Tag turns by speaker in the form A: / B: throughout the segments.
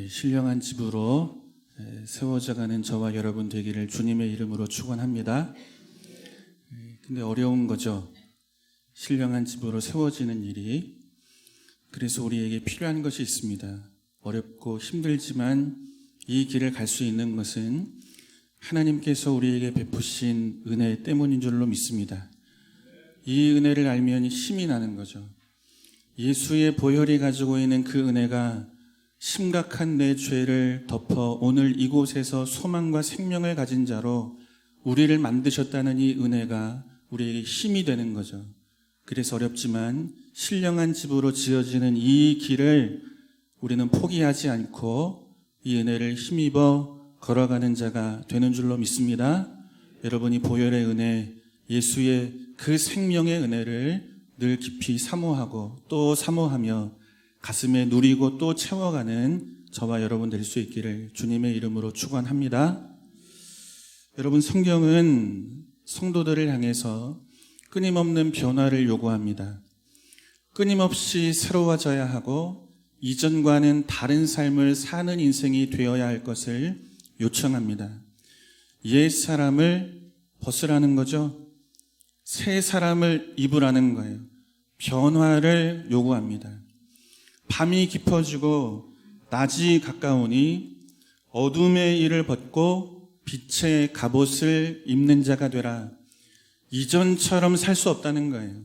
A: 신령한 집으로 세워져가는 저와 여러분 되기를 주님의 이름으로 축원합니다. 근데 어려운 거죠. 신령한 집으로 세워지는 일이. 그래서 우리에게 필요한 것이 있습니다. 어렵고 힘들지만 이 길을 갈 수 있는 것은 하나님께서 우리에게 베푸신 은혜 때문인 줄로 믿습니다. 이 은혜를 알면 힘이 나는 거죠. 예수의 보혈이 가지고 있는 그 은혜가 심각한 내 죄를 덮어 오늘 이곳에서 소망과 생명을 가진 자로 우리를 만드셨다는 이 은혜가 우리에게 힘이 되는 거죠. 그래서 어렵지만 신령한 집으로 지어지는 이 길을 우리는 포기하지 않고 이 은혜를 힘입어 걸어가는 자가 되는 줄로 믿습니다. 여러분이 보혈의 은혜, 예수의 그 생명의 은혜를 늘 깊이 사모하고 또 사모하며 가슴에 누리고 또 채워가는 저와 여러분 될 수 있기를 주님의 이름으로 축원합니다. 여러분, 성경은 성도들을 향해서 끊임없는 변화를 요구합니다. 끊임없이 새로워져야 하고 이전과는 다른 삶을 사는 인생이 되어야 할 것을 요청합니다. 옛 사람을 벗으라는 거죠. 새 사람을 입으라는 거예요. 변화를 요구합니다. 밤이 깊어지고 낮이 가까우니 어둠의 일을 벗고 빛의 갑옷을 입는 자가 되라. 이전처럼 살 수 없다는 거예요.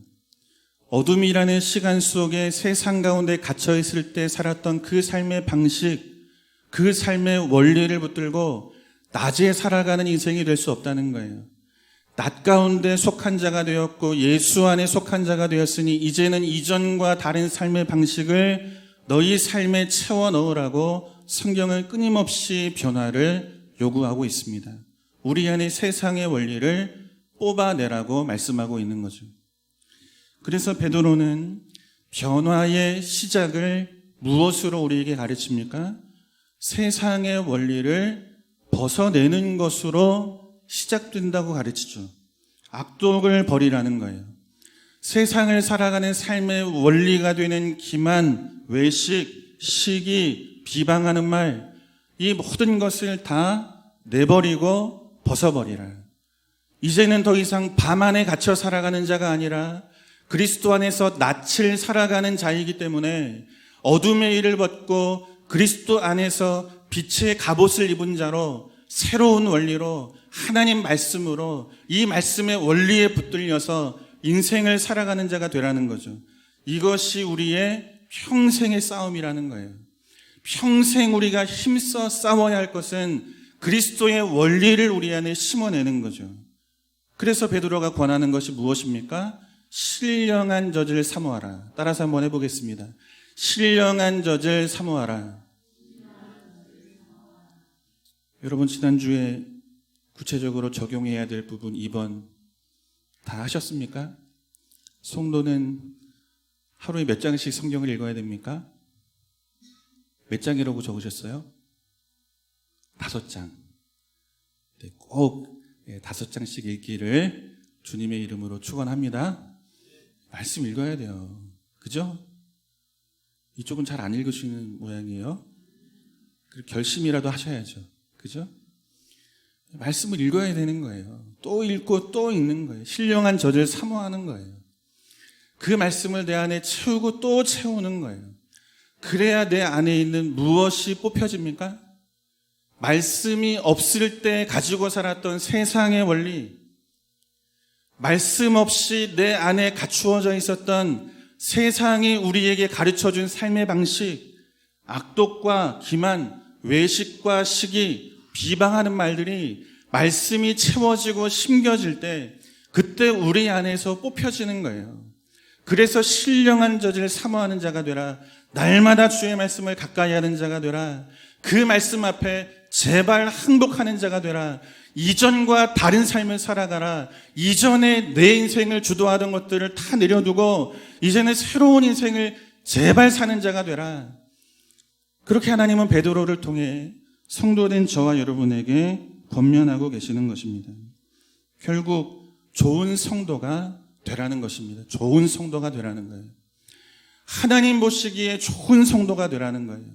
A: 어둠이라는 시간 속에 세상 가운데 갇혀 있을 때 살았던 그 삶의 방식, 그 삶의 원리를 붙들고 낮에 살아가는 인생이 될 수 없다는 거예요. 낮 가운데 속한 자가 되었고 예수 안에 속한 자가 되었으니 이제는 이전과 다른 삶의 방식을 너희 삶에 채워 넣으라고 성경은 끊임없이 변화를 요구하고 있습니다. 우리 안에 세상의 원리를 뽑아내라고 말씀하고 있는 거죠. 그래서 베드로는 변화의 시작을 무엇으로 우리에게 가르칩니까? 세상의 원리를 벗어내는 것으로 시작된다고 가르치죠. 악독을 버리라는 거예요. 세상을 살아가는 삶의 원리가 되는 기만, 외식, 시기, 비방하는 말, 이 모든 것을 다 내버리고 벗어버리라. 이제는 더 이상 밤 안에 갇혀 살아가는 자가 아니라 그리스도 안에서 낯을 살아가는 자이기 때문에 어둠의 일을 벗고 그리스도 안에서 빛의 갑옷을 입은 자로 새로운 원리로 하나님 말씀으로 이 말씀의 원리에 붙들려서 인생을 살아가는 자가 되라는 거죠. 이것이 우리의 평생의 싸움이라는 거예요. 평생 우리가 힘써 싸워야 할 것은 그리스도의 원리를 우리 안에 심어내는 거죠. 그래서 베드로가 권하는 것이 무엇입니까? 신령한 젖을 사모하라. 따라서 한번 해보겠습니다. 신령한 젖을 사모하라. 여러분, 지난주에 구체적으로 적용해야 될 부분 2번 다 하셨습니까? 성도는 하루에 몇 장씩 성경을 읽어야 됩니까? 몇 장이라고 적으셨어요? 5장. 네, 꼭 5장씩 읽기를 주님의 이름으로 축원합니다. 말씀 읽어야 돼요. 그죠? 이쪽은 잘 안 읽으시는 모양이에요. 결심이라도 하셔야죠. 그죠? 말씀을 읽어야 되는 거예요. 또 읽고 또 읽는 거예요. 신령한 젖을 사모하는 거예요. 그 말씀을 내 안에 채우고 또 채우는 거예요. 그래야 내 안에 있는 무엇이 뽑혀집니까? 말씀이 없을 때 가지고 살았던 세상의 원리, 말씀 없이 내 안에 갖추어져 있었던 세상이 우리에게 가르쳐준 삶의 방식, 악독과 기만, 외식과 시기, 비방하는 말들이 말씀이 채워지고 심겨질 때 그때 우리 안에서 뽑혀지는 거예요. 그래서 신령한 젖을 사모하는 자가 되라. 날마다 주의 말씀을 가까이 하는 자가 되라. 그 말씀 앞에 제발 항복하는 자가 되라. 이전과 다른 삶을 살아가라. 이전에 내 인생을 주도하던 것들을 다 내려두고 이제는 새로운 인생을 제발 사는 자가 되라. 그렇게 하나님은 베드로를 통해 성도된 저와 여러분에게 권면하고 계시는 것입니다. 결국 좋은 성도가 되라는 것입니다. 좋은 성도가 되라는 거예요. 하나님 보시기에 좋은 성도가 되라는 거예요.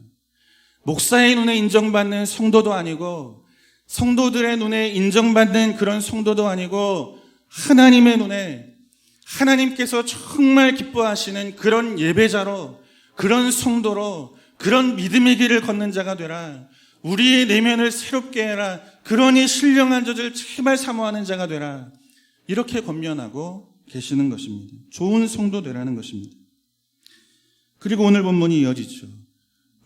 A: 목사의 눈에 인정받는 성도도 아니고 성도들의 눈에 인정받는 그런 성도도 아니고 하나님의 눈에 하나님께서 정말 기뻐하시는 그런 예배자로, 그런 성도로, 그런 믿음의 길을 걷는 자가 되라. 우리의 내면을 새롭게 해라. 그러니 신령한 젖을 제발 사모하는 자가 되라. 이렇게 권면하고 계시는 것입니다. 좋은 성도 되라는 것입니다. 그리고 오늘 본문이 이어지죠.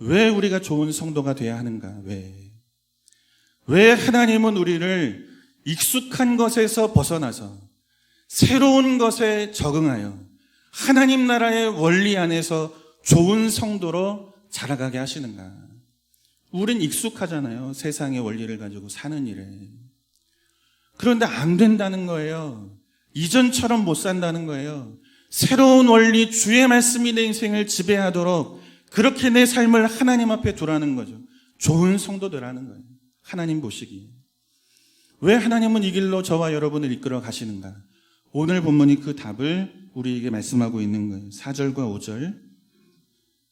A: 왜 우리가 좋은 성도가 돼야 하는가? 왜 하나님은 우리를 익숙한 것에서 벗어나서 새로운 것에 적응하여 하나님 나라의 원리 안에서 좋은 성도로 자라가게 하시는가? 우린 익숙하잖아요. 세상의 원리를 가지고 사는 일에. 그런데 안 된다는 거예요. 이전처럼 못 산다는 거예요. 새로운 원리, 주의 말씀이 내 인생을 지배하도록 그렇게 내 삶을 하나님 앞에 두라는 거죠. 좋은 성도들하는 거예요. 하나님 보시기에. 왜 하나님은 이 길로 저와 여러분을 이끌어 가시는가? 오늘 본문이 그 답을 우리에게 말씀하고 있는 거예요. 4절과 5절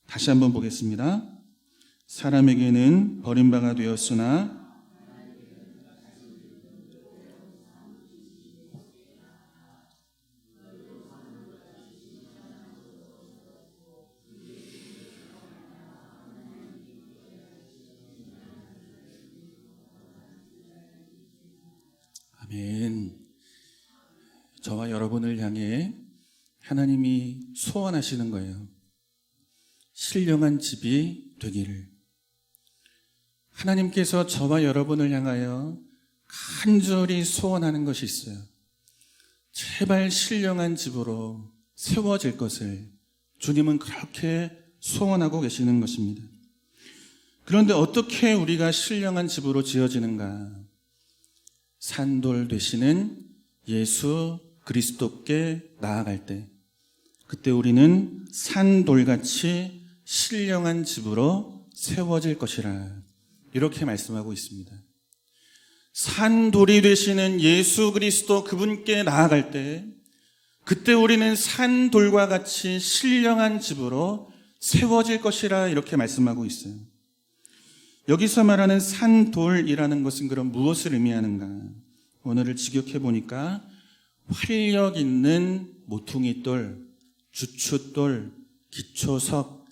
A: 다시 한번 보겠습니다. 사람에게는 버림바가 되었으나 아멘. 저와 여러분을 향해 하나님이 소원하시는 거예요. 신령한 집이 되기를. 하나님께서 저와 여러분을 향하여 간절히 소원하는 것이 있어요. 제발 신령한 집으로 세워질 것을 주님은 그렇게 소원하고 계시는 것입니다. 그런데 어떻게 우리가 신령한 집으로 지어지는가? 산돌 되시는 예수 그리스도께 나아갈 때, 그때 우리는 산돌같이 신령한 집으로 세워질 것이라, 이렇게 말씀하고 있습니다. 산돌이 되시는 예수 그리스도 그분께 나아갈 때, 그때 우리는 산돌과 같이 신령한 집으로 세워질 것이라, 이렇게 말씀하고 있어요. 여기서 말하는 산돌이라는 것은 그럼 무엇을 의미하는가? 오늘을 직역해 보니까 활력 있는 모퉁이돌, 주춧돌, 기초석,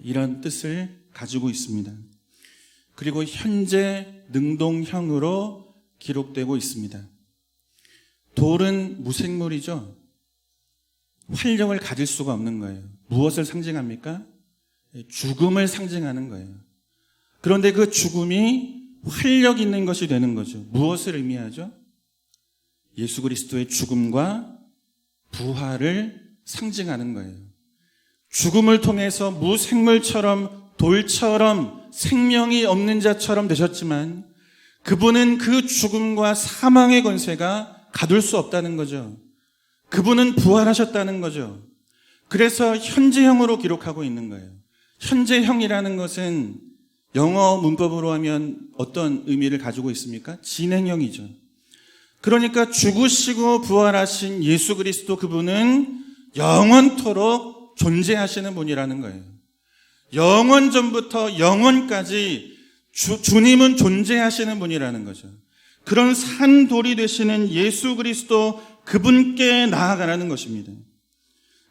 A: 이런 뜻을 가지고 있습니다. 그리고 현재 능동형으로 기록되고 있습니다. 돌은 무생물이죠. 활력을 가질 수가 없는 거예요. 무엇을 상징합니까? 죽음을 상징하는 거예요. 그런데 그 죽음이 활력 있는 것이 되는 거죠. 무엇을 의미하죠? 예수 그리스도의 죽음과 부활을 상징하는 거예요. 죽음을 통해서 무생물처럼, 돌처럼, 생명이 없는 자처럼 되셨지만 그분은 그 죽음과 사망의 권세가 가둘 수 없다는 거죠. 그분은 부활하셨다는 거죠. 그래서 현재형으로 기록하고 있는 거예요. 현재형이라는 것은 영어 문법으로 하면 어떤 의미를 가지고 있습니까? 진행형이죠. 그러니까 죽으시고 부활하신 예수 그리스도, 그분은 영원토록 존재하시는 분이라는 거예요. 영원 전부터 영원까지 주님은 존재하시는 분이라는 거죠. 그런 산돌이 되시는 예수 그리스도, 그분께 나아가라는 것입니다.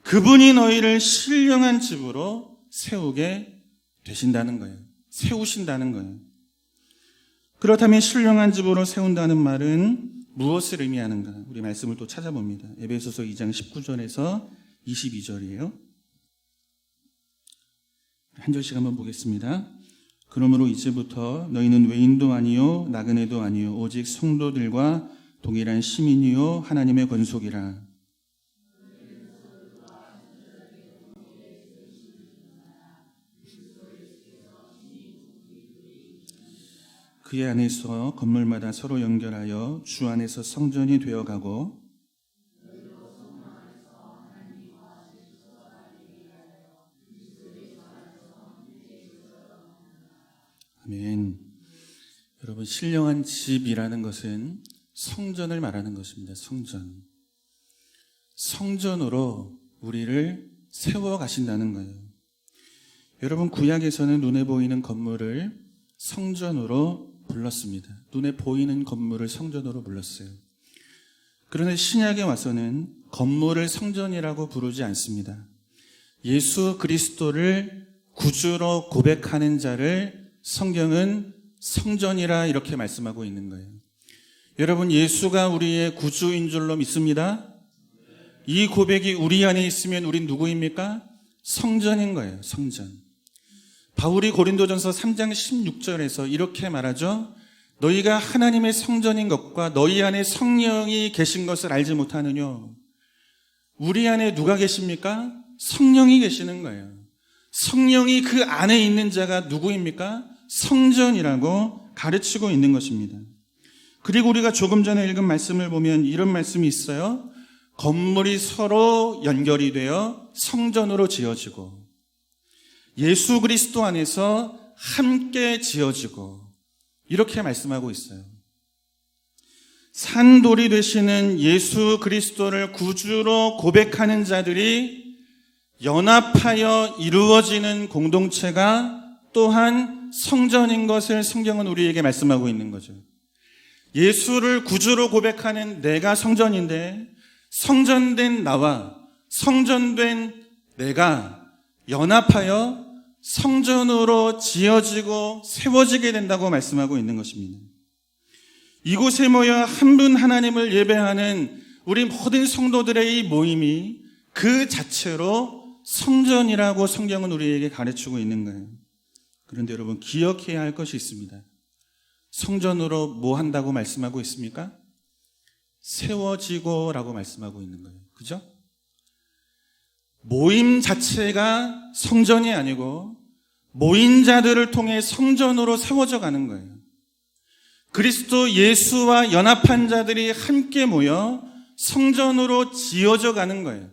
A: 그분이 너희를 신령한 집으로 세우게 되신다는 거예요. 세우신다는 거예요. 그렇다면 신령한 집으로 세운다는 말은 무엇을 의미하는가? 우리 말씀을 또 찾아봅니다. 에베소서 2장 19절에서 22절이에요. 한 절씩 한번 보겠습니다. 그러므로 이제부터 너희는 외인도 아니요 나그네도 아니요 오직 성도들과 동일한 시민이요 하나님의 권속이라. 그의 안에서 건물마다 서로 연결하여 주 안에서 성전이 되어가고, 아멘. 여러분, 신령한 집이라는 것은 성전을 말하는 것입니다. 성전. 성전으로 우리를 세워 가신다는 거예요. 여러분, 구약에서는 눈에 보이는 건물을 성전으로 불렀습니다. 눈에 보이는 건물을 성전으로 불렀어요. 그런데 신약에 와서는 건물을 성전이라고 부르지 않습니다. 예수 그리스도를 구주로 고백하는 자를 성경은 성전이라 이렇게 말씀하고 있는 거예요. 여러분, 예수가 우리의 구주인 줄로 믿습니다. 이 고백이 우리 안에 있으면 우린 누구입니까? 성전인 거예요. 성전. 바울이 고린도전서 3장 16절에서 이렇게 말하죠. 너희가 하나님의 성전인 것과 너희 안에 성령이 계신 것을 알지 못하느냐. 우리 안에 누가 계십니까? 성령이 계시는 거예요. 성령이 그 안에 있는 자가 누구입니까? 성전이라고 가르치고 있는 것입니다. 그리고 우리가 조금 전에 읽은 말씀을 보면 이런 말씀이 있어요. 건물이 서로 연결이 되어 성전으로 지어지고 예수 그리스도 안에서 함께 지어지고 이렇게 말씀하고 있어요. 산돌이 되시는 예수 그리스도를 구주로 고백하는 자들이 연합하여 이루어지는 공동체가 또한 성전인 것을 성경은 우리에게 말씀하고 있는 거죠. 예수를 구주로 고백하는 내가 성전인데 성전된 나와 성전된 내가 연합하여 성전으로 지어지고 세워지게 된다고 말씀하고 있는 것입니다. 이곳에 모여 한 분 하나님을 예배하는 우리 모든 성도들의 이 모임이 그 자체로 성전이라고 성경은 우리에게 가르치고 있는 거예요. 그런데 여러분, 기억해야 할 것이 있습니다. 성전으로 뭐 한다고 말씀하고 있습니까? 세워지고 라고 말씀하고 있는 거예요. 그죠? 모임 자체가 성전이 아니고 모인 자들을 통해 성전으로 세워져 가는 거예요. 그리스도 예수와 연합한 자들이 함께 모여 성전으로 지어져 가는 거예요.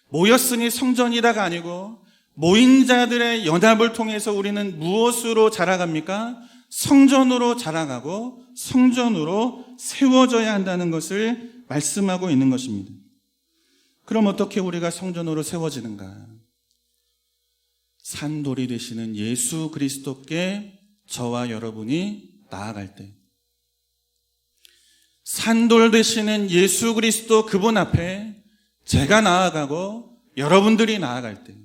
A: 모였으니 성전이다가 아니고 모인 자들의 연합을 통해서 우리는 무엇으로 자라갑니까? 성전으로 자라가고 성전으로 세워져야 한다는 것을 말씀하고 있는 것입니다. 그럼 어떻게 우리가 성전으로 세워지는가? 산돌이 되시는 예수 그리스도께 저와 여러분이 나아갈 때, 산돌 되시는 예수 그리스도 그분 앞에 제가 나아가고 여러분들이 나아갈 때,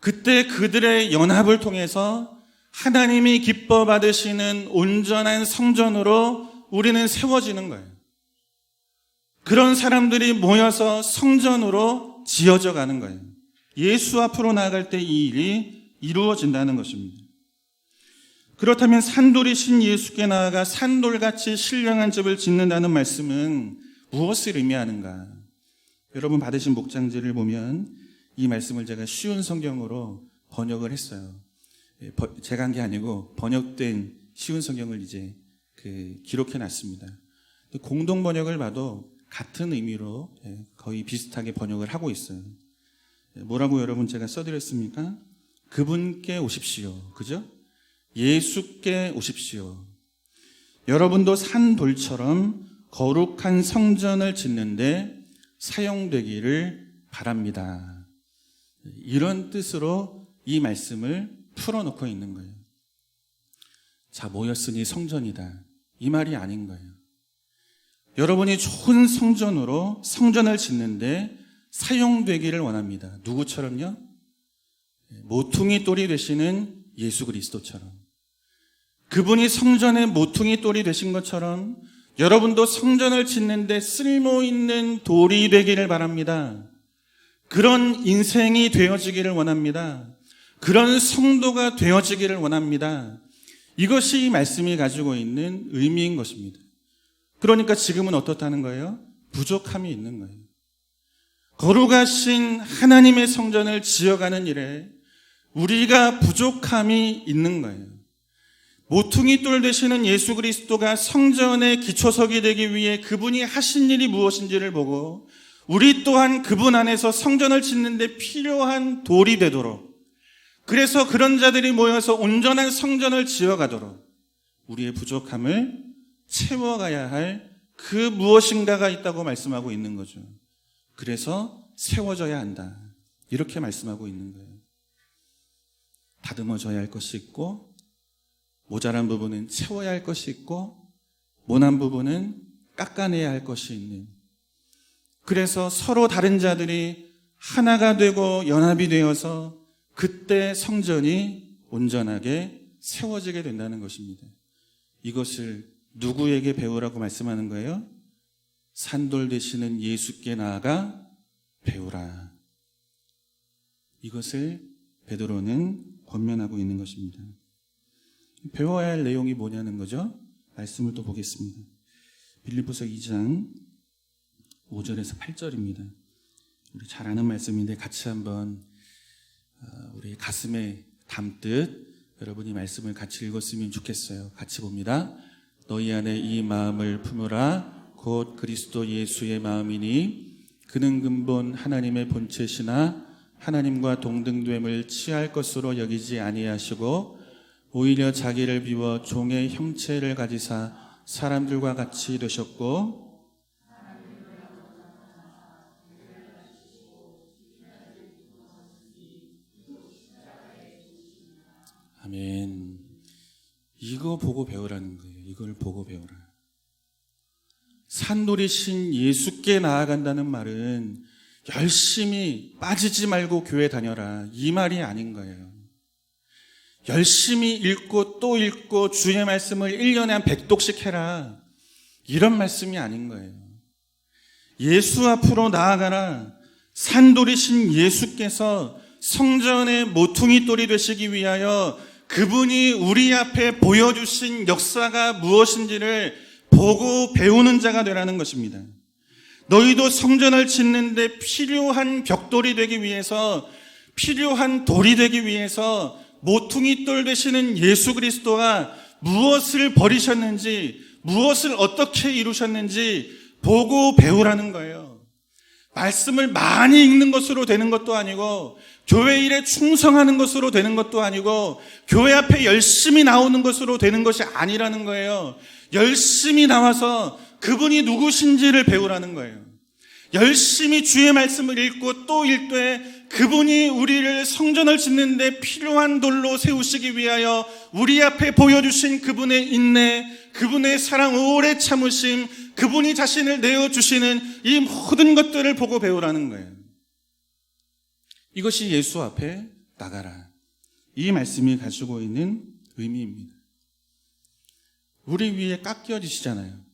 A: 그때 그들의 연합을 통해서 하나님이 기뻐 받으시는 온전한 성전으로 우리는 세워지는 거예요. 그런 사람들이 모여서 성전으로 지어져 가는 거예요. 예수 앞으로 나아갈 때 이 일이 이루어진다는 것입니다. 그렇다면 산돌이신 예수께 나아가 산돌같이 신령한 집을 짓는다는 말씀은 무엇을 의미하는가? 여러분 받으신 목장지를 보면 이 말씀을 제가 쉬운 성경으로 번역을 했어요. 제가 한 게 아니고 번역된 쉬운 성경을 이제 기록해 놨습니다. 공동 번역을 봐도 같은 의미로 거의 비슷하게 번역을 하고 있어요. 뭐라고 여러분 제가 써드렸습니까? 그분께 오십시오. 그죠? 예수께 오십시오. 여러분도 산돌처럼 거룩한 성전을 짓는데 사용되기를 바랍니다. 이런 뜻으로 이 말씀을 풀어놓고 있는 거예요. 자, 모였으니 성전이다. 이 말이 아닌 거예요. 여러분이 좋은 성전으로 성전을 짓는데 사용되기를 원합니다. 누구처럼요? 모퉁이 돌이 되시는 예수 그리스도처럼. 그분이 성전의 모퉁이 돌이 되신 것처럼 여러분도 성전을 짓는데 쓸모 있는 돌이 되기를 바랍니다. 그런 인생이 되어지기를 원합니다. 그런 성도가 되어지기를 원합니다. 이것이 이 말씀이 가지고 있는 의미인 것입니다. 그러니까 지금은 어떻다는 거예요? 부족함이 있는 거예요. 거룩하신 하나님의 성전을 지어가는 일에 우리가 부족함이 있는 거예요. 모퉁이 돌 되시는 예수 그리스도가 성전의 기초석이 되기 위해 그분이 하신 일이 무엇인지를 보고 우리 또한 그분 안에서 성전을 짓는 데 필요한 돌이 되도록, 그래서 그런 자들이 모여서 온전한 성전을 지어가도록 우리의 부족함을 채워가야 할 그 무엇인가가 있다고 말씀하고 있는 거죠. 그래서 세워져야 한다. 이렇게 말씀하고 있는 거예요. 다듬어져야 할 것이 있고, 모자란 부분은 채워야 할 것이 있고, 모난 부분은 깎아내야 할 것이 있는, 그래서 서로 다른 자들이 하나가 되고 연합이 되어서 그때 성전이 온전하게 세워지게 된다는 것입니다. 이것을 누구에게 배우라고 말씀하는 거예요? 산돌 되시는 예수께 나아가 배우라. 이것을 베드로는 권면하고 있는 것입니다. 배워야 할 내용이 뭐냐는 거죠. 말씀을 또 보겠습니다. 빌립보서 2장 5절에서 8절입니다. 우리 잘 아는 말씀인데 같이 한번 우리 가슴에 담듯 여러분이 말씀을 같이 읽었으면 좋겠어요. 같이 봅니다. 너희 안에 이 마음을 품으라. 곧 그리스도 예수의 마음이니 그는 근본 하나님의 본체시나 하나님과 동등됨을 취할 것으로 여기지 아니하시고 오히려 자기를 비워 종의 형체를 가지사 사람들과 같이 되셨고 아멘. 이거 보고 배우라는 거예요. 이걸 보고 배우라. 산돌이신 예수께 나아간다는 말은 열심히 빠지지 말고 교회 다녀라, 이 말이 아닌 거예요. 열심히 읽고 또 읽고 주의 말씀을 1년에 한 100독씩 해라, 이런 말씀이 아닌 거예요. 예수 앞으로 나아가라. 산돌이신 예수께서 성전의 모퉁이 돌이 되시기 위하여 그분이 우리 앞에 보여주신 역사가 무엇인지를 보고 배우는 자가 되라는 것입니다. 너희도 성전을 짓는데 필요한 벽돌이 되기 위해서, 필요한 돌이 되기 위해서 모퉁이 돌 되시는 예수 그리스도가 무엇을 버리셨는지, 무엇을 어떻게 이루셨는지 보고 배우라는 거예요. 말씀을 많이 읽는 것으로 되는 것도 아니고, 교회 일에 충성하는 것으로 되는 것도 아니고, 교회 앞에 열심히 나오는 것으로 되는 것이 아니라는 거예요. 열심히 나와서 그분이 누구신지를 배우라는 거예요. 열심히 주의 말씀을 읽고 또 읽되 그분이 우리를 성전을 짓는데 필요한 돌로 세우시기 위하여 우리 앞에 보여주신 그분의 인내, 그분의 사랑, 오래 참으심, 그분이 자신을 내어주시는 이 모든 것들을 보고 배우라는 거예요. 이것이 예수 앞에 나가라, 이 말씀이 가지고 있는 의미입니다. 우리 위에 깎여지시잖아요.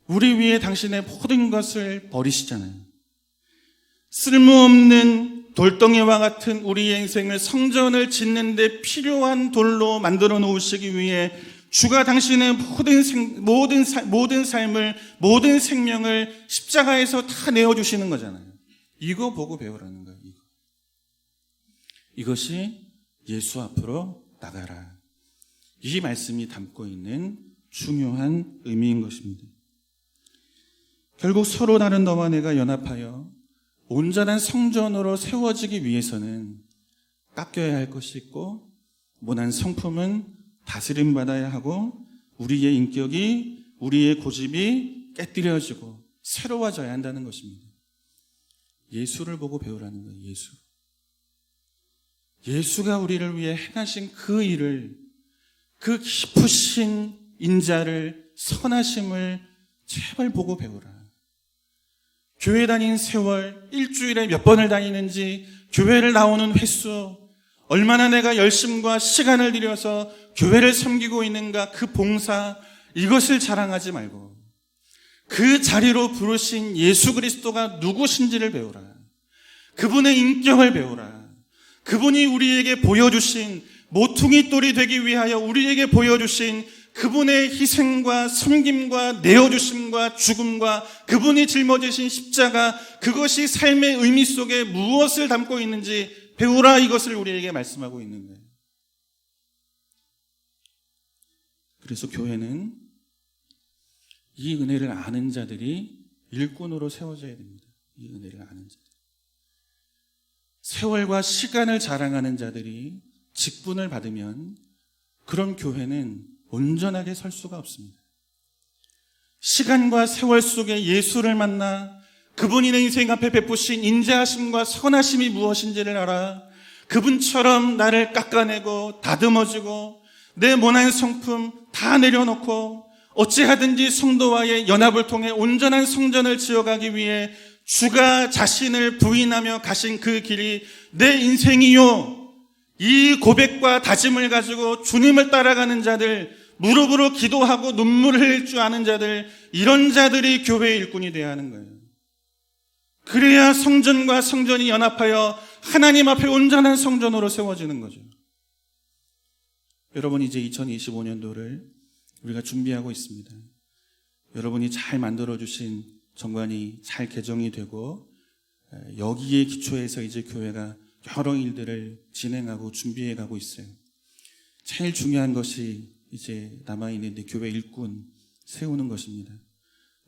A: 우리 위에 당신의 모든 것을 버리시잖아요. 쓸모없는 돌덩이와 같은 우리의 인생을 성전을 짓는데 필요한 돌로 만들어 놓으시기 위해 주가 당신의 모든 삶을, 모든 생명을 십자가에서 다 내어주시는 거잖아요. 이거 보고 배우라는 거예요. 이것이 예수 앞으로 나가라, 이 말씀이 담고 있는 중요한 의미인 것입니다. 결국 서로 다른 너와 내가 연합하여 온전한 성전으로 세워지기 위해서는 깎여야 할 것이 있고, 모난 성품은 다스림받아야 하고, 우리의 인격이, 우리의 고집이 깨뜨려지고 새로워져야 한다는 것입니다. 예수를 보고 배우라는 거예요. 예수가 우리를 위해 행하신 그 일을, 그 깊으신 인자를, 선하심을 제발 보고 배우라. 교회 다닌 세월, 일주일에 몇 번을 다니는지, 교회를 나오는 횟수, 얼마나 내가 열심과 시간을 들여서 교회를 섬기고 있는가, 그 봉사, 이것을 자랑하지 말고 그 자리로 부르신 예수 그리스도가 누구신지를 배우라. 그분의 인격을 배우라. 그분이 우리에게 보여주신, 모퉁이 돌이 되기 위하여 우리에게 보여주신 그분의 희생과 섬김과 내어주심과 죽음과 그분이 짊어지신 십자가, 그것이 삶의 의미 속에 무엇을 담고 있는지 배우라, 이것을 우리에게 말씀하고 있는 거예요. 그래서 교회는 이 은혜를 아는 자들이 일꾼으로 세워져야 됩니다. 이 은혜를 아는 자들, 세월과 시간을 자랑하는 자들이 직분을 받으면 그런 교회는 온전하게 설 수가 없습니다. 시간과 세월 속에 예수를 만나 그분이 내 인생 앞에 베푸신 인자하심과 선하심이 무엇인지를 알아. 그분처럼 나를 깎아내고 다듬어주고 내 모난 성품 다 내려놓고 어찌하든지 성도와의 연합을 통해 온전한 성전을 지어가기 위해 주가 자신을 부인하며 가신 그 길이 내 인생이요, 이 고백과 다짐을 가지고 주님을 따라가는 자들, 무릎으로 기도하고 눈물을 흘릴 줄 아는 자들, 이런 자들이 교회의 일꾼이 되어야 하는 거예요. 그래야 성전과 성전이 연합하여 하나님 앞에 온전한 성전으로 세워지는 거죠. 여러분, 이제 2025년도를 우리가 준비하고 있습니다. 여러분이 잘 만들어주신 정관이 잘 개정이 되고 여기에 기초해서 이제 교회가 여러 일들을 진행하고 준비해 가고 있어요. 제일 중요한 것이 이제 남아있는데 교회 일꾼 세우는 것입니다.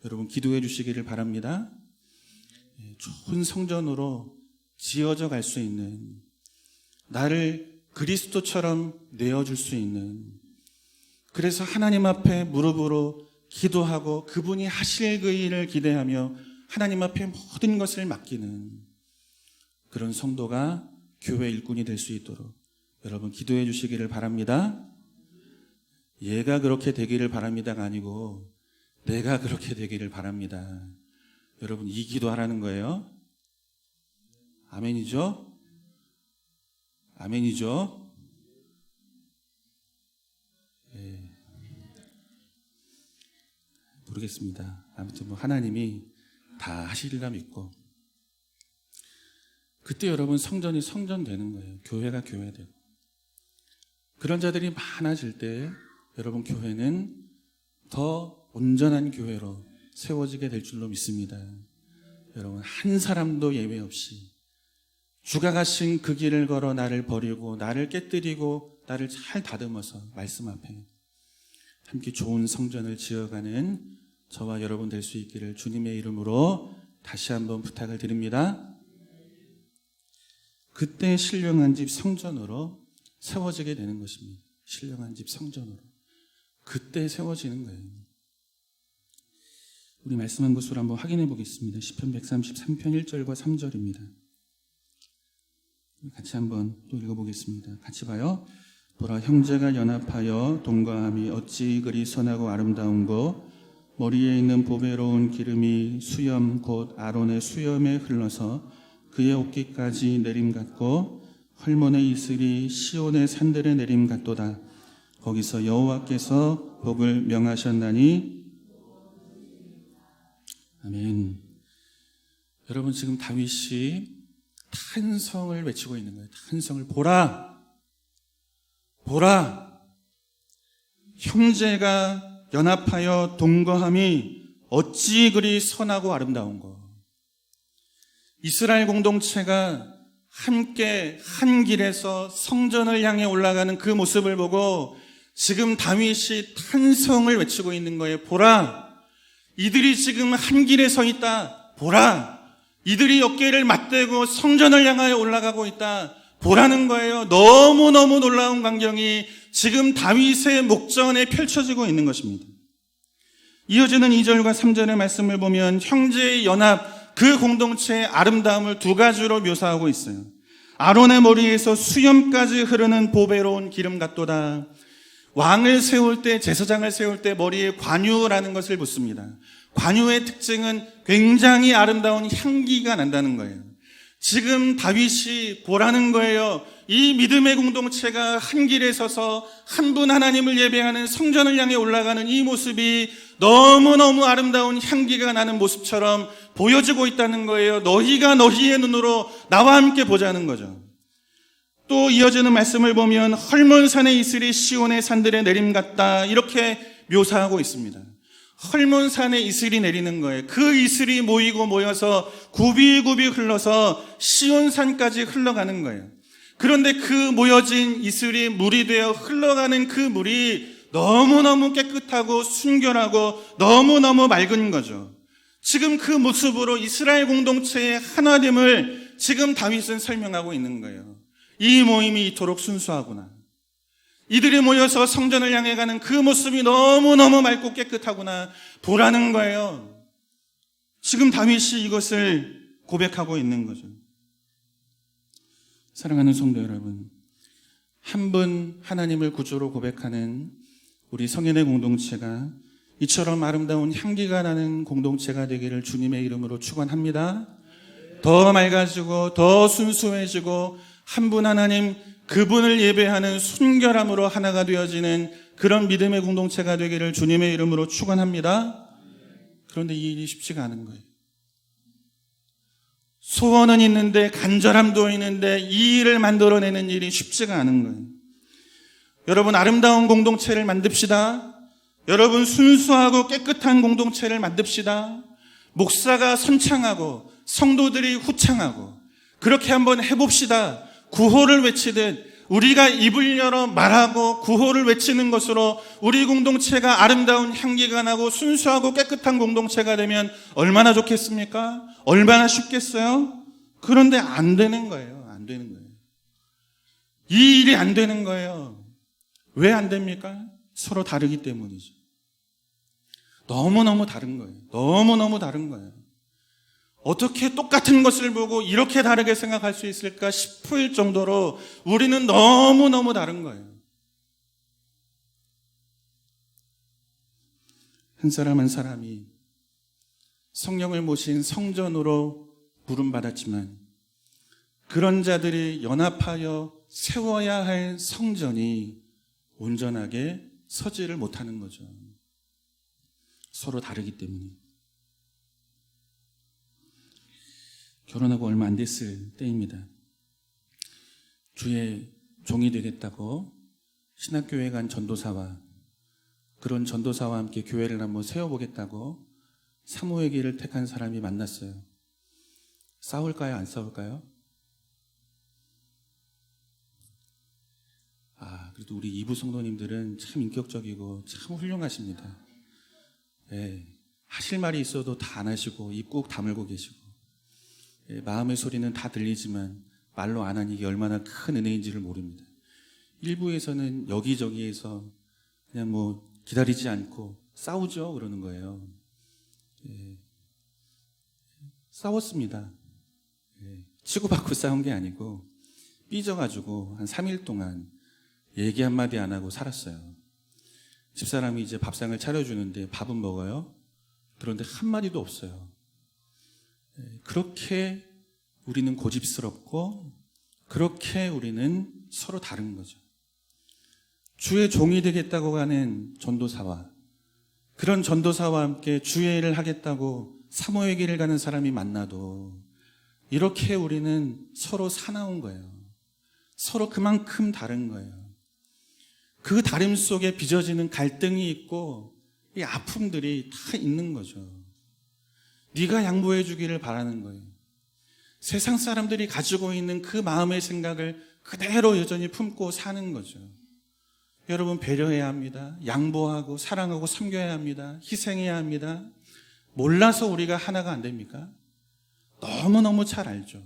A: 여러분 기도해 주시기를 바랍니다. 좋은 성전으로 지어져 갈 수 있는, 나를 그리스도처럼 내어줄 수 있는, 그래서 하나님 앞에 무릎으로 기도하고 그분이 하실 그 일을 기대하며 하나님 앞에 모든 것을 맡기는 그런 성도가 교회 일꾼이 될 수 있도록 여러분 기도해 주시기를 바랍니다. 얘가 그렇게 되기를 바랍니다가 아니고 내가 그렇게 되기를 바랍니다. 여러분 이 기도하라는 거예요. 아멘이죠? 아멘이죠? 모르겠습니다. 아무튼 하나님이 다 하시리라 믿고, 그때 여러분 성전이 성전 되는 거예요. 교회가 교회 되고, 그런 자들이 많아질 때 여러분 교회는 더 온전한 교회로 세워지게 될 줄로 믿습니다. 여러분 한 사람도 예외 없이 주가 가신 그 길을 걸어 나를 버리고 나를 깨뜨리고 나를 잘 다듬어서 말씀 앞에 함께 좋은 성전을 지어가는 저와 여러분 될 수 있기를 주님의 이름으로 다시 한번 부탁을 드립니다. 그때 신령한 집 성전으로 세워지게 되는 것입니다. 신령한 집 성전으로 그때 세워지는 거예요. 우리 말씀한 것으로 한번 확인해 보겠습니다. 시편 133편 1절과 3절입니다. 같이 한번 또 읽어보겠습니다. 같이 봐요. 보라, 형제가 연합하여 동거함이 어찌 그리 선하고 아름다운고, 머리에 있는 보배로운 기름이 수염 곧 아론의 수염에 흘러서 그의 옷깃까지 내림 같고, 헐몬의 이슬이 시온의 산들의 내림 같도다. 거기서 여호와께서 복을 명하셨나니. 아멘. 여러분 지금 다윗이 탄성을 외치고 있는 거예요. 탄성을. 보라, 보라, 형제가 연합하여 동거함이 어찌 그리 선하고 아름다운고. 이스라엘 공동체가 함께 한 길에서 성전을 향해 올라가는 그 모습을 보고 지금 다윗이 탄성을 외치고 있는 거예요. 보라, 이들이 지금 한 길에 서 있다. 보라, 이들이 어깨를 맞대고 성전을 향하여 올라가고 있다. 보라는 거예요. 너무너무 놀라운 광경이 지금 다윗의 목전에 펼쳐지고 있는 것입니다. 이어지는 2절과 3절의 말씀을 보면 형제의 연합, 그 공동체의 아름다움을 두 가지로 묘사하고 있어요. 아론의 머리에서 수염까지 흐르는 보배로운 기름 같도다. 왕을 세울 때, 제사장을 세울 때 머리에 관유라는 것을 붓습니다. 관유의 특징은 굉장히 아름다운 향기가 난다는 거예요. 지금 다윗이 보라는 거예요. 이 믿음의 공동체가 한 길에 서서 한 분 하나님을 예배하는 성전을 향해 올라가는 이 모습이 너무너무 아름다운 향기가 나는 모습처럼 보여지고 있다는 거예요. 너희가 너희의 눈으로 나와 함께 보자는 거죠. 또 이어지는 말씀을 보면 헐몬산의 이슬이 시온의 산들에 내림 같다, 이렇게 묘사하고 있습니다. 헐몬산에 이슬이 내리는 거예요. 그 이슬이 모이고 모여서 굽이굽이 흘러서 시온산까지 흘러가는 거예요. 그런데 그 모여진 이슬이 물이 되어 흘러가는 그 물이 너무너무 깨끗하고 순결하고 너무너무 맑은 거죠. 지금 그 모습으로 이스라엘 공동체의 하나됨을 지금 다윗은 설명하고 있는 거예요. 이 모임이 이토록 순수하구나. 이들이 모여서 성전을 향해 가는 그 모습이 너무너무 맑고 깨끗하구나. 보라는 거예요. 지금 다윗이 이것을 고백하고 있는 거죠. 사랑하는 성도 여러분, 한 분 하나님을 구주로 고백하는 우리 성인의 공동체가 이처럼 아름다운 향기가 나는 공동체가 되기를 주님의 이름으로 축원합니다. 더 맑아지고 더 순수해지고 한 분 하나님 그분을 예배하는 순결함으로 하나가 되어지는 그런 믿음의 공동체가 되기를 주님의 이름으로 축원합니다. 그런데 이 일이 쉽지가 않은 거예요. 소원은 있는데 간절함도 있는데 이 일을 만들어내는 일이 쉽지가 않은 거예요. 여러분, 아름다운 공동체를 만듭시다. 여러분, 순수하고 깨끗한 공동체를 만듭시다. 목사가 선창하고 성도들이 후창하고 그렇게 한번 해봅시다. 구호를 외치듯 우리가 입을 열어 말하고 구호를 외치는 것으로 우리 공동체가 아름다운 향기가 나고 순수하고 깨끗한 공동체가 되면 얼마나 좋겠습니까? 얼마나 쉽겠어요? 그런데 안 되는 거예요. 안 되는 거예요. 이 일이 안 되는 거예요. 왜 안 됩니까? 서로 다르기 때문이죠. 너무너무 다른 거예요. 너무너무 다른 거예요. 어떻게 똑같은 것을 보고 이렇게 다르게 생각할 수 있을까 싶을 정도로 우리는 너무너무 다른 거예요. 한 사람 한 사람이 성령을 모신 성전으로 부름받았지만 그런 자들이 연합하여 세워야 할 성전이 온전하게 서지를 못하는 거죠. 서로 다르기 때문에. 결혼하고 얼마 안 됐을 때입니다. 주의 종이 되겠다고 신학교에 간 전도사와 그런 전도사와 함께 교회를 한번 세워보겠다고 사모의 길을 택한 사람이 만났어요. 싸울까요? 안 싸울까요? 그래도 우리 이부 성도님들은 참 인격적이고 참 훌륭하십니다. 네, 하실 말이 있어도 다 안 하시고 입 꾹 다물고 계시고 마음의 소리는 다 들리지만 말로 안 하니 이게 얼마나 큰 은혜인지를 모릅니다. 일부에서는 여기저기에서 그냥 기다리지 않고 싸우죠 그러는 거예요. 싸웠습니다. 치고받고 싸운 게 아니고 삐져가지고 한 3일 동안 얘기 한마디 안 하고 살았어요. 집사람이 이제 밥상을 차려주는데 밥은 먹어요. 그런데 한마디도 없어요. 그렇게 우리는 고집스럽고 그렇게 우리는 서로 다른 거죠. 주의 종이 되겠다고 가는 전도사와 그런 전도사와 함께 주의 일을 하겠다고 사모의 길을 가는 사람이 만나도 이렇게 우리는 서로 사나운 거예요. 서로 그만큼 다른 거예요. 그 다름 속에 빚어지는 갈등이 있고 이 아픔들이 다 있는 거죠. 네가 양보해 주기를 바라는 거예요. 세상 사람들이 가지고 있는 그 마음의 생각을 그대로 여전히 품고 사는 거죠. 여러분, 배려해야 합니다. 양보하고 사랑하고 섬겨야 합니다. 희생해야 합니다. 몰라서 우리가 하나가 안 됩니까? 너무너무 잘 알죠.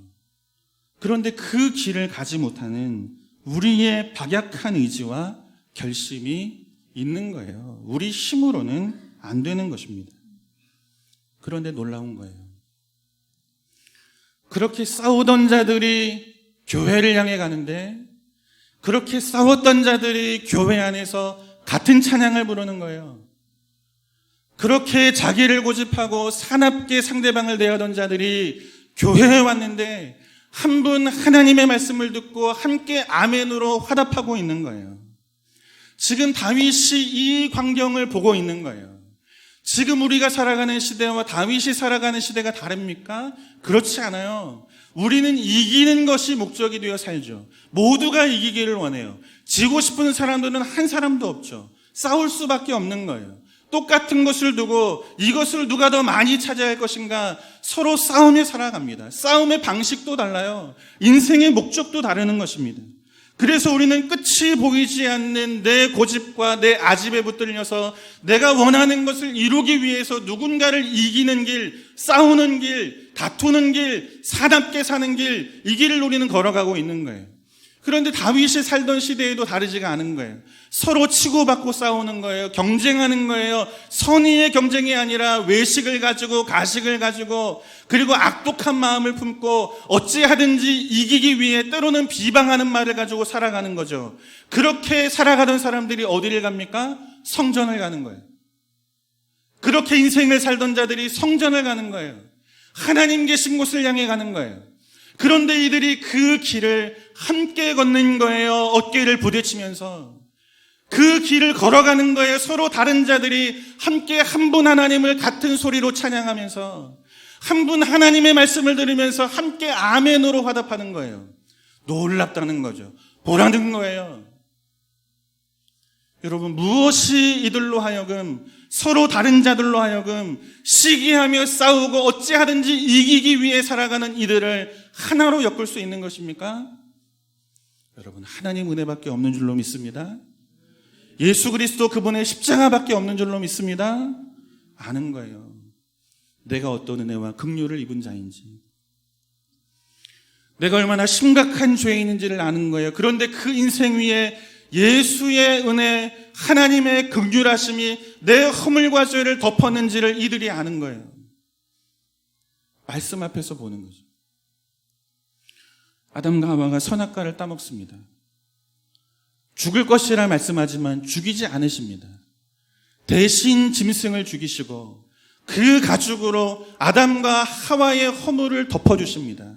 A: 그런데 그 길을 가지 못하는 우리의 박약한 의지와 결심이 있는 거예요. 우리 힘으로는 안 되는 것입니다. 그런데 놀라운 거예요. 그렇게 싸우던 자들이 교회를 향해 가는데 그렇게 싸웠던 자들이 교회 안에서 같은 찬양을 부르는 거예요. 그렇게 자기를 고집하고 사납게 상대방을 대하던 자들이 교회에 왔는데 한 분 하나님의 말씀을 듣고 함께 아멘으로 화답하고 있는 거예요. 지금 다윗이 이 광경을 보고 있는 거예요. 지금 우리가 살아가는 시대와 다윗이 살아가는 시대가 다릅니까? 그렇지 않아요. 우리는 이기는 것이 목적이 되어 살죠. 모두가 이기기를 원해요. 지고 싶은 사람들은 한 사람도 없죠. 싸울 수밖에 없는 거예요. 똑같은 것을 두고 이것을 누가 더 많이 차지할 것인가 서로 싸움에 살아갑니다. 싸움의 방식도 달라요. 인생의 목적도 다르는 것입니다. 그래서 우리는 끝이 보이지 않는 내 고집과 내 아집에 붙들려서 내가 원하는 것을 이루기 위해서 누군가를 이기는 길, 싸우는 길, 다투는 길, 사납게 사는 길, 이 길을 우리는 걸어가고 있는 거예요. 그런데 다윗이 살던 시대에도 다르지가 않은 거예요. 서로 치고받고 싸우는 거예요. 경쟁하는 거예요. 선의의 경쟁이 아니라 외식을 가지고 가식을 가지고 그리고 악독한 마음을 품고 어찌하든지 이기기 위해 때로는 비방하는 말을 가지고 살아가는 거죠. 그렇게 살아가던 사람들이 어디를 갑니까? 성전을 가는 거예요. 그렇게 인생을 살던 자들이 성전을 가는 거예요. 하나님 계신 곳을 향해 가는 거예요. 그런데 이들이 그 길을 함께 걷는 거예요. 어깨를 부딪히면서 그 길을 걸어가는 거예요. 서로 다른 자들이 함께 한 분 하나님을 같은 소리로 찬양하면서 한 분 하나님의 말씀을 들으면서 함께 아멘으로 화답하는 거예요. 놀랍다는 거죠. 보라는 거예요. 여러분, 무엇이 이들로 하여금 서로 다른 자들로 하여금 시기하며 싸우고 어찌하든지 이기기 위해 살아가는 이들을 하나로 엮을 수 있는 것입니까? 여러분, 하나님 은혜밖에 없는 줄로 믿습니다. 예수 그리스도 그분의 십자가밖에 없는 줄로 믿습니다. 아는 거예요. 내가 어떤 은혜와 긍휼을 입은 자인지, 내가 얼마나 심각한 죄인인지를 아는 거예요. 그런데 그 인생 위에 예수의 은혜, 하나님의 긍휼하심이 내 허물과 죄를 덮었는지를 이들이 아는 거예요. 말씀 앞에서 보는 거죠. 아담과 하와가 선악과를 따먹습니다. 죽을 것이라 말씀하지만 죽이지 않으십니다. 대신 짐승을 죽이시고 그 가죽으로 아담과 하와의 허물을 덮어주십니다.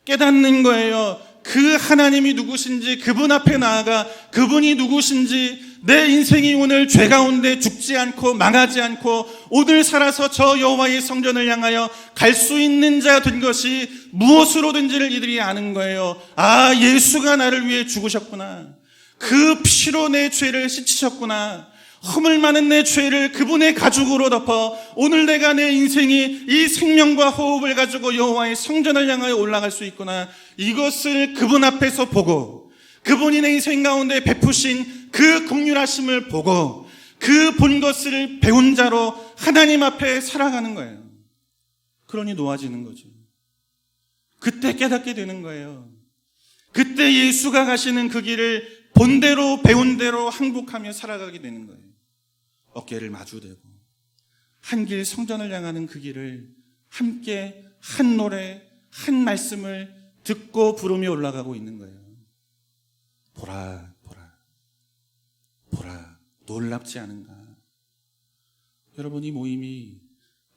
A: 깨닫는 거예요. 그 하나님이 누구신지, 그분 앞에 나아가 그분이 누구신지, 내 인생이 오늘 죄 가운데 죽지 않고 망하지 않고 오늘 살아서 저 여호와의 성전을 향하여 갈 수 있는 자 된 것이 무엇으로든지를 이들이 아는 거예요. 아, 예수가 나를 위해 죽으셨구나. 그 피로 내 죄를 씻으셨구나. 허물 많은 내 죄를 그분의 가죽으로 덮어 오늘 내가 내 인생이 이 생명과 호흡을 가지고 여호와의 성전을 향하여 올라갈 수 있구나. 이것을 그분 앞에서 보고 그분이 내 인생 가운데 베푸신 그 긍휼하심을 보고 그 본 것을 배운 자로 하나님 앞에 살아가는 거예요. 그러니 놓아지는 거죠. 그때 깨닫게 되는 거예요. 그때 예수가 가시는 그 길을 본대로 배운 대로 항복하며 살아가게 되는 거예요. 어깨를 마주대고 한 길 성전을 향하는 그 길을 함께 한 노래, 한 말씀을 듣고 부르며 올라가고 있는 거예요. 보라, 보라, 보라, 놀랍지 않은가? 여러분, 이 모임이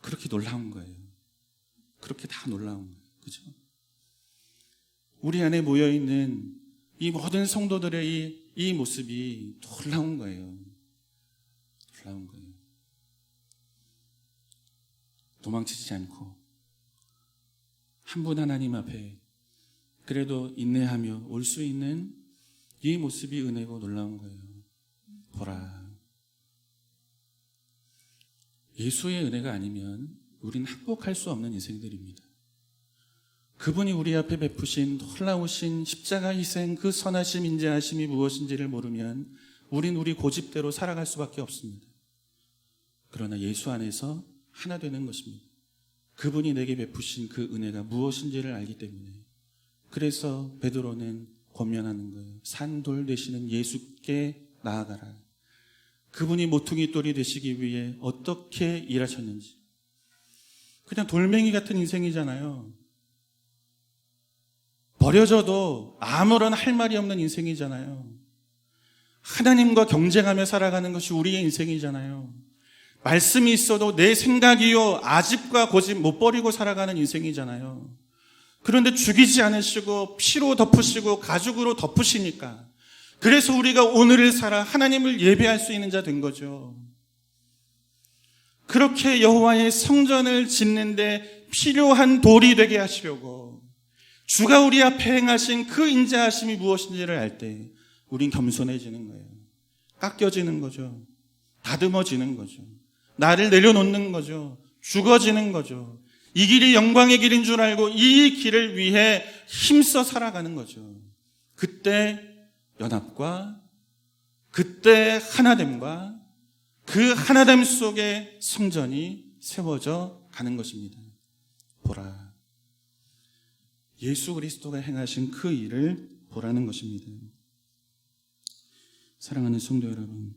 A: 그렇게 놀라운 거예요. 그렇게 다 놀라운 거예요. 그죠? 우리 안에 모여있는 이 모든 성도들의 이 모습이 놀라운 거예요. 놀라운 거예요. 도망치지 않고 한 분 하나님 앞에 그래도 인내하며 올 수 있는 이 모습이 은혜고 놀라운 거예요. 보라. 예수의 은혜가 아니면 우린 항복할 수 없는 인생들입니다. 그분이 우리 앞에 베푸신 놀라우신 십자가 희생, 그 선하심, 인자하심이 무엇인지를 모르면 우린 우리 고집대로 살아갈 수밖에 없습니다. 그러나 예수 안에서 하나 되는 것입니다. 그분이 내게 베푸신 그 은혜가 무엇인지를 알기 때문에. 그래서 베드로는 권면하는 거예요. 산돌 되시는 예수께 나아가라. 그분이 모퉁이 돌이 되시기 위해 어떻게 일하셨는지. 그냥 돌멩이 같은 인생이잖아요. 버려져도 아무런 할 말이 없는 인생이잖아요. 하나님과 경쟁하며 살아가는 것이 우리의 인생이잖아요. 말씀이 있어도 내 생각이요 아집과 고집 못 버리고 살아가는 인생이잖아요. 그런데 죽이지 않으시고 피로 덮으시고 가죽으로 덮으시니까, 그래서 우리가 오늘을 살아 하나님을 예배할 수 있는 자 된 거죠. 그렇게 여호와의 성전을 짓는데 필요한 돌이 되게 하시려고 주가 우리 앞에 행하신 그 인자하심이 무엇인지를 알 때 우린 겸손해지는 거예요. 깎여지는 거죠. 다듬어지는 거죠. 나를 내려놓는 거죠. 죽어지는 거죠. 이 길이 영광의 길인 줄 알고 이 길을 위해 힘써 살아가는 거죠. 그때 연합과 그때 하나됨과 그 하나됨 속에 성전이 세워져 가는 것입니다. 보라. 예수 그리스도가 행하신 그 일을 보라는 것입니다. 사랑하는 성도 여러분,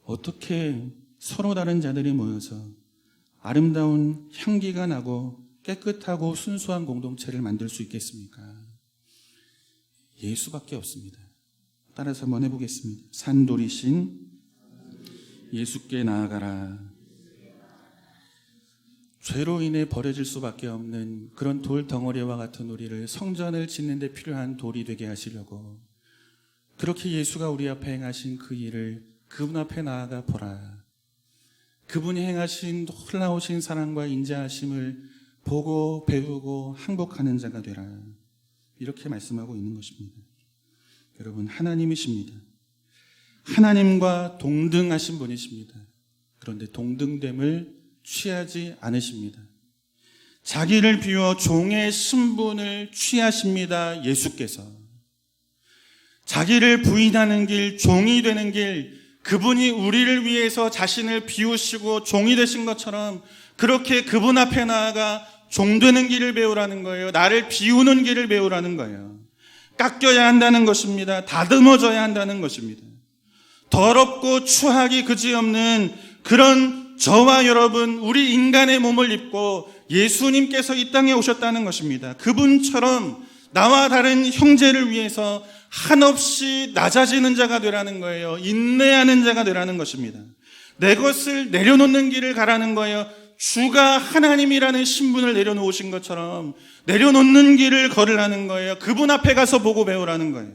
A: 어떻게 서로 다른 자들이 모여서 아름다운 향기가 나고 깨끗하고 순수한 공동체를 만들 수 있겠습니까? 예수밖에 없습니다. 따라서 한번 해보겠습니다. 산돌이신 예수께 나아가라. 죄로 인해 버려질 수밖에 없는 그런 돌 덩어리와 같은 우리를 성전을 짓는 데 필요한 돌이 되게 하시려고, 그렇게 예수가 우리 앞에 행하신 그 일을 그분 앞에 나아가 보라. 그분이 행하신 놀라우신 사랑과 인자하심을 보고 배우고 항복하는 자가 되라. 이렇게 말씀하고 있는 것입니다. 여러분, 하나님이십니다. 하나님과 동등하신 분이십니다. 그런데 동등됨을 취하지 않으십니다. 자기를 비워 종의 신분을 취하십니다. 예수께서 자기를 부인하는 길, 종이 되는 길, 그분이 우리를 위해서 자신을 비우시고 종이 되신 것처럼 그렇게 그분 앞에 나아가 종되는 길을 배우라는 거예요. 나를 비우는 길을 배우라는 거예요. 깎여야 한다는 것입니다. 다듬어져야 한다는 것입니다. 더럽고 추하기 그지없는 그런 저와 여러분, 우리 인간의 몸을 입고 예수님께서 이 땅에 오셨다는 것입니다. 그분처럼 나와 다른 형제를 위해서 한없이 낮아지는 자가 되라는 거예요. 인내하는 자가 되라는 것입니다. 내 것을 내려놓는 길을 가라는 거예요. 주가 하나님이라는 신분을 내려놓으신 것처럼 내려놓는 길을 걸으라는 거예요. 그분 앞에 가서 보고 배우라는 거예요.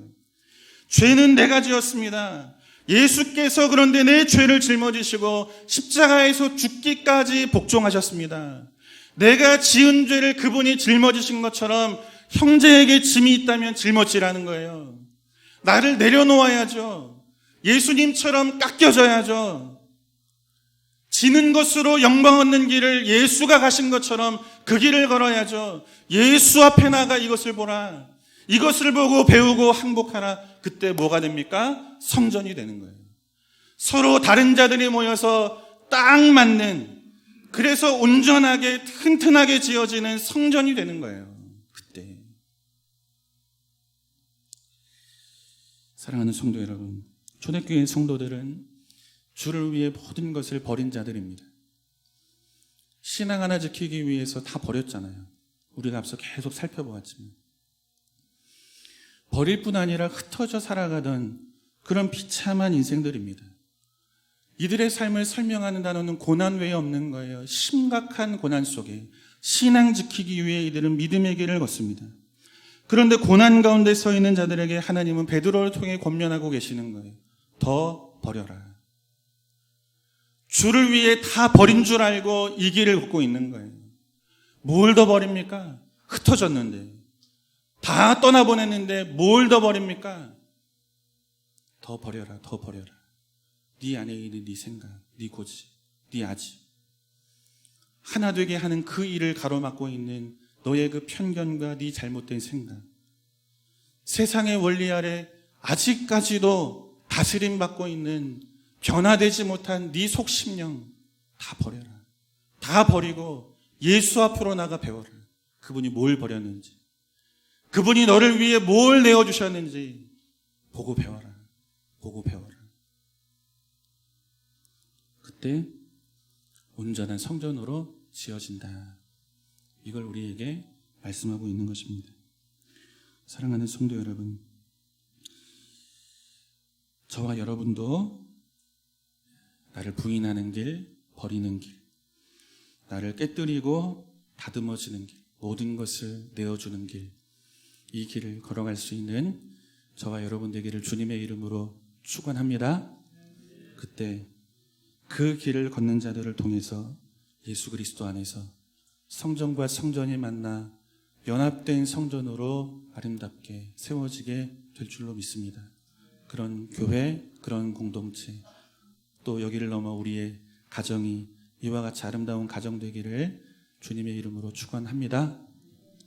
A: 죄는 내가 지었습니다. 예수께서 그런데 내 죄를 짊어지시고 십자가에서 죽기까지 복종하셨습니다. 내가 지은 죄를 그분이 짊어지신 것처럼 형제에게 짐이 있다면 짊어지라는 거예요. 나를 내려놓아야죠. 예수님처럼 깎여져야죠. 지는 것으로 영광 얻는 길을 예수가 가신 것처럼 그 길을 걸어야죠. 예수 앞에 나가 이것을 보라. 이것을 보고 배우고 항복하라. 그때 뭐가 됩니까? 성전이 되는 거예요. 서로 다른 자들이 모여서 딱 맞는, 그래서 온전하게 튼튼하게 지어지는 성전이 되는 거예요. 그때. 사랑하는 성도 여러분, 초대교회 성도들은 주를 위해 모든 것을 버린 자들입니다. 신앙 하나 지키기 위해서 다 버렸잖아요. 우리가 앞서 계속 살펴보았지만, 버릴 뿐 아니라 흩어져 살아가던 그런 비참한 인생들입니다. 이들의 삶을 설명하는 단어는 고난 외에 없는 거예요. 심각한 고난 속에 신앙 지키기 위해 이들은 믿음의 길을 걷습니다. 그런데 고난 가운데 서 있는 자들에게 하나님은 베드로를 통해 권면하고 계시는 거예요. 더 버려라. 주를 위해 다 버린 줄 알고 이 길을 걷고 있는 거예요. 뭘 더 버립니까? 흩어졌는데. 다 떠나보냈는데 뭘 더 버립니까? 더 버려라, 더 버려라. 네 안에 있는 네 생각, 네 고집, 네 아집. 하나 되게 하는 그 일을 가로막고 있는 너의 그 편견과 네 잘못된 생각. 세상의 원리 아래 아직까지도 다스림받고 있는 변화되지 못한 네 속심령 다 버려라. 다 버리고 예수 앞으로 나가 배워라. 그분이 뭘 버렸는지, 그분이 너를 위해 뭘 내어주셨는지 보고 배워라. 보고 배워라. 그때 온전한 성전으로 지어진다. 이걸 우리에게 말씀하고 있는 것입니다. 사랑하는 성도 여러분, 저와 여러분도 나를 부인하는 길, 버리는 길, 나를 깨뜨리고 다듬어지는 길, 모든 것을 내어주는 길, 이 길을 걸어갈 수 있는 저와 여러분 되기를 주님의 이름으로 축원합니다. 그때 그 길을 걷는 자들을 통해서 예수 그리스도 안에서 성전과 성전이 만나 연합된 성전으로 아름답게 세워지게 될 줄로 믿습니다. 그런 교회, 그런 공동체, 또 여기를 넘어 우리의 가정이 이와 같이 아름다운 가정 되기를 주님의 이름으로 축원합니다.